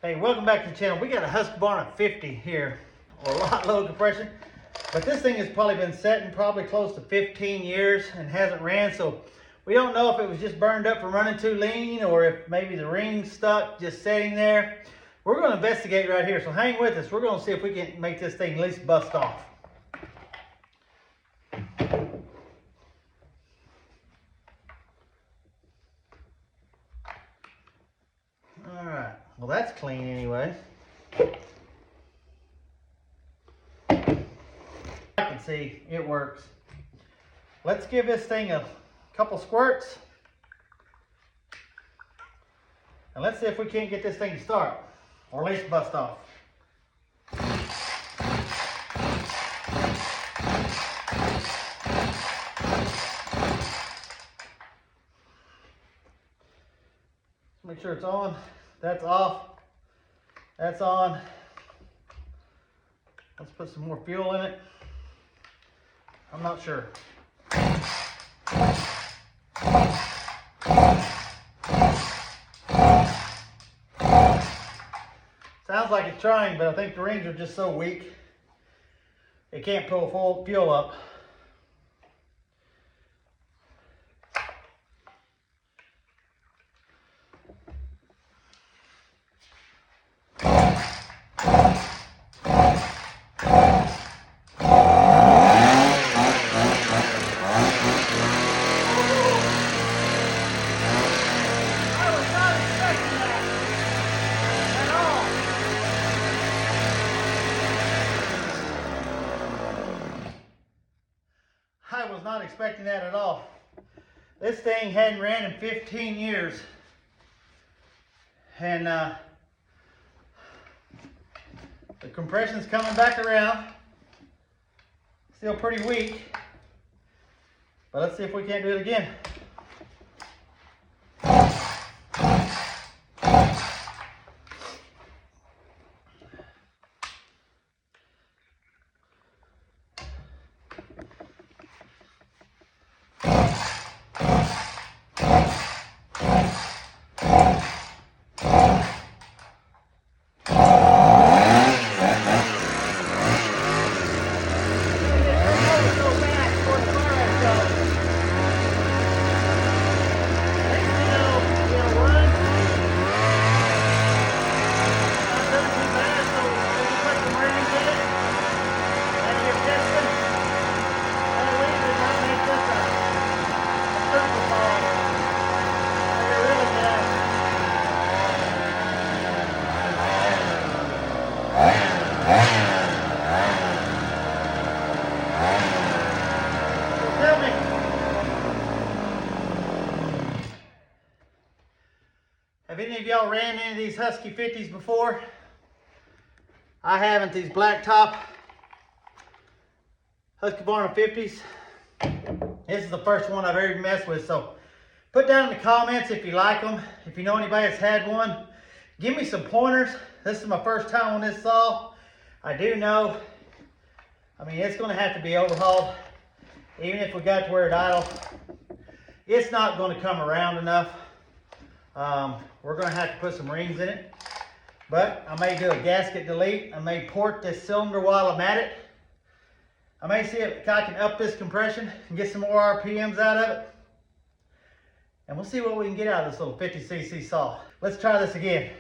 Hey, welcome back to the channel. We got a Husqvarna 50 here, or a lot low compression, but this thing has probably been setting probably close to 15 years and hasn't ran, so we don't know if it was just burned up from running too lean or if maybe the ring's stuck just sitting there. We're going to investigate right here, so hang with us. We're going to see if we can make this thing at least bust off. Alright, well that's clean anyway. I can see it works. Let's give this thing a couple squirts. And let's see if we can't get this thing to start, or at least bust off. Make sure it's on. That's off. That's on. Let's put some more fuel in it. I'm not sure. Sounds like it's trying, but I think the rings are just so weak, it can't pull full fuel up. I was not expecting that at all. This thing hadn't ran in 15 years. And the compression's coming back around. Still pretty weak. But let's see if we can't do it again. Have any of y'all ran any of these Husky 50s before? I haven't. These black top Husqvarna 50s. This is the first one I've ever messed with, so put down in the comments if you like them. If you know anybody that's had one, give me some pointers. This is my first time on this saw. I do know, it's going to have to be overhauled. Even if we got to where it idle, it's not going to come around enough. We're going to have to put some rings in it, but I may do a gasket delete. I may port this cylinder while I'm at it. I may see if I can up this compression and get some more RPMs out of it. And we'll see what we can get out of this little 50cc saw. Let's try this again.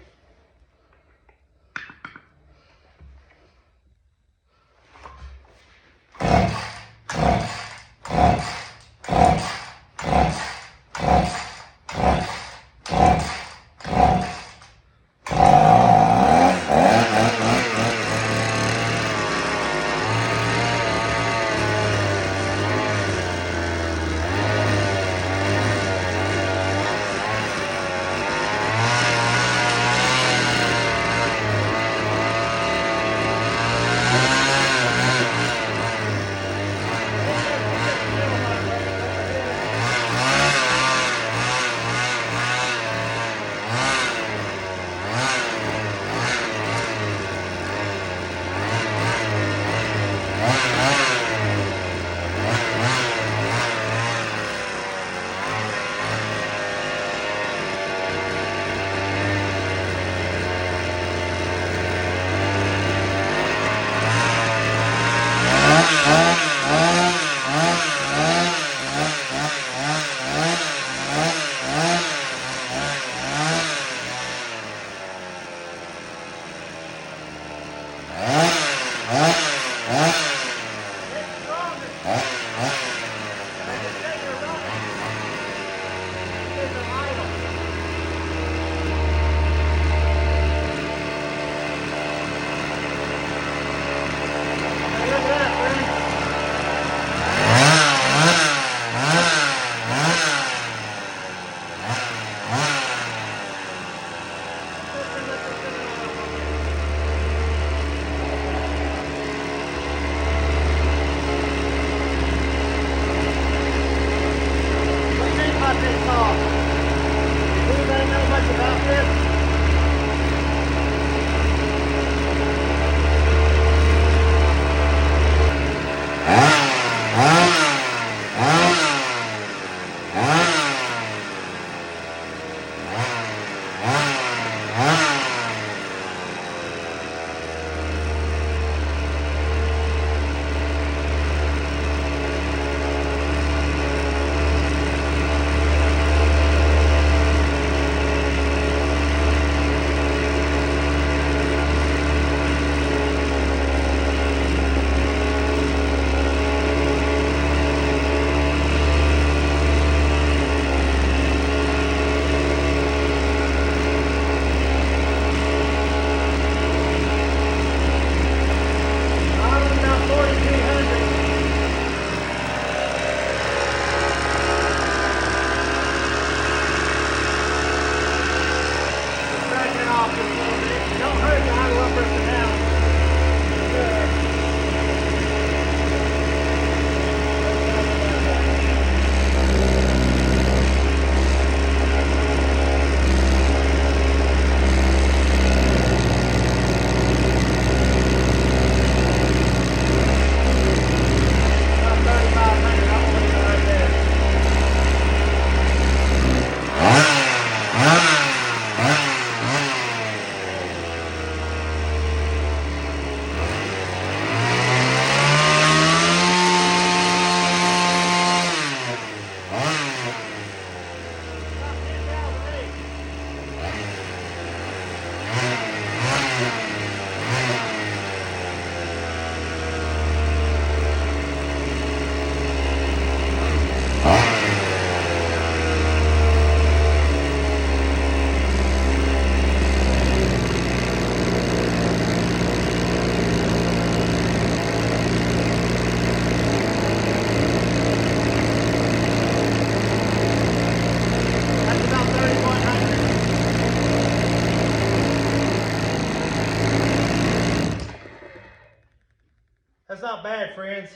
not bad, friends.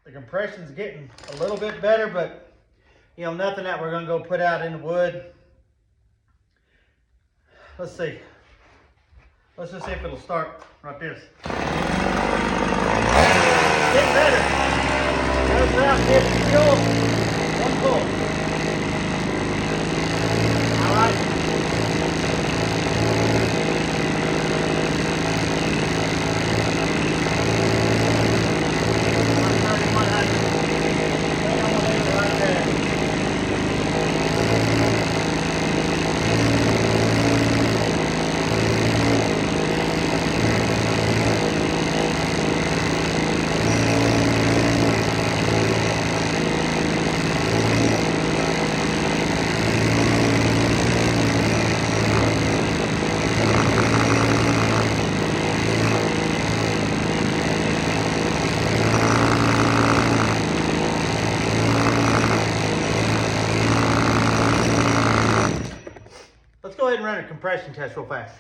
The compression's getting a little bit better, but you know, nothing that we're gonna go put out in the wood. Let's see. Let's just see if it'll start like this. Getting better. Goes out, 50 fuel, one pull. All right. Let's go ahead and run a compression test real fast.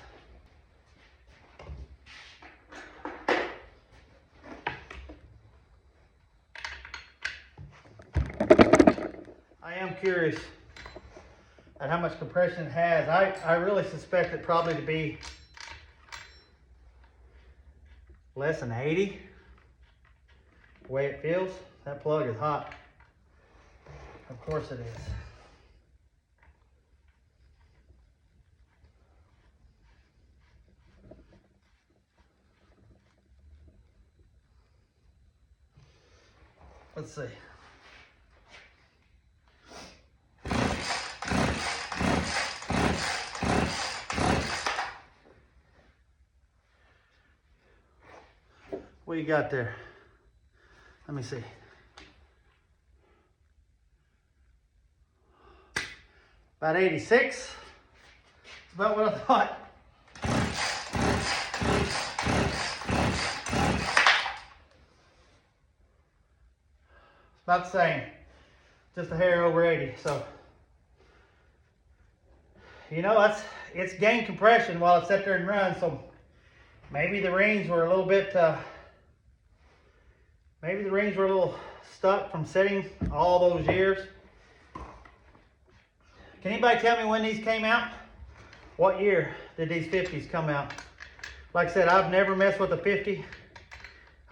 I am curious at how much compression it has. I really suspect it probably to be less than 80. The way it feels, that plug is hot. Of course it is. Let's see. What you got there? Let me see. About 86. That's about what I thought. About the same, just a hair over 80. So, you know, it's gained compression while it's sat there and run. So maybe the rings were a little bit, stuck from sitting all those years. Can anybody tell me when these came out? What year did these 50s come out? Like I said, I've never messed with a 50.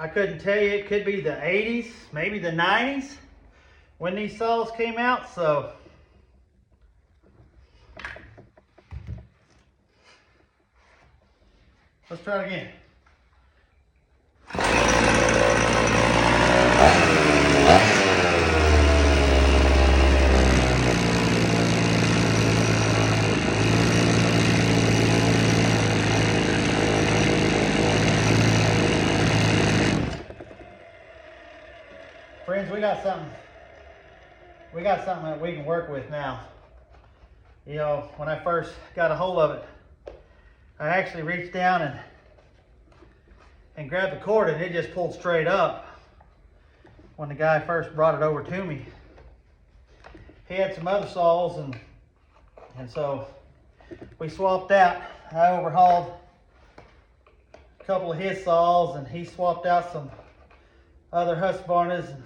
I couldn't tell you. It could be the 80s, maybe the 90s when these saws came out. So let's try it again. Friends, we got something that we can work with now. You know, when I first got a hold of it, I actually reached down and grabbed the cord and it just pulled straight up when the guy first brought it over to me. He had some other saws and so we swapped out. I overhauled a couple of his saws and he swapped out some other Husqvarnas and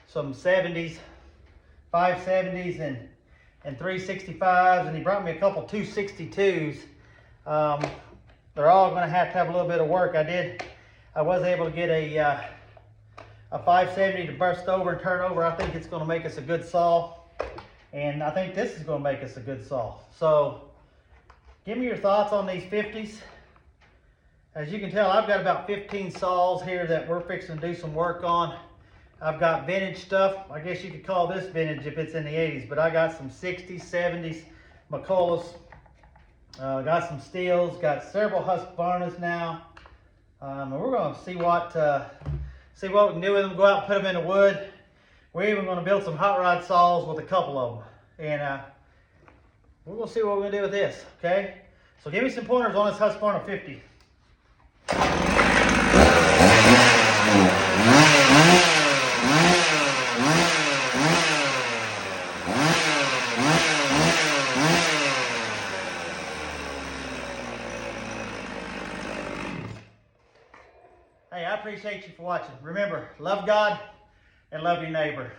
some 70s, 570s and 365s, and he brought me a couple 262s. They're all going to have a little bit of work. I was able to get a 570 to burst over and turn over. I think it's going to make us a good saw, and I think this is going to make us a good saw. So give me your thoughts on these 50s. As you can tell, I've got about 15 saws here that we're fixing to do some work on. I've got vintage stuff. I guess you could call this vintage if it's in the 80s, but I got some 60s, 70s, McCulloughs. Got some Steels, got several Husqvarnas now. And we're gonna see what we can do with them, go out and put them in the wood. We're even gonna build some hot rod saws with a couple of them. And we're gonna see what we're gonna do with this, okay? So give me some pointers on this Husqvarna 50. appreciate you for watching. Remember, love God and love your neighbor.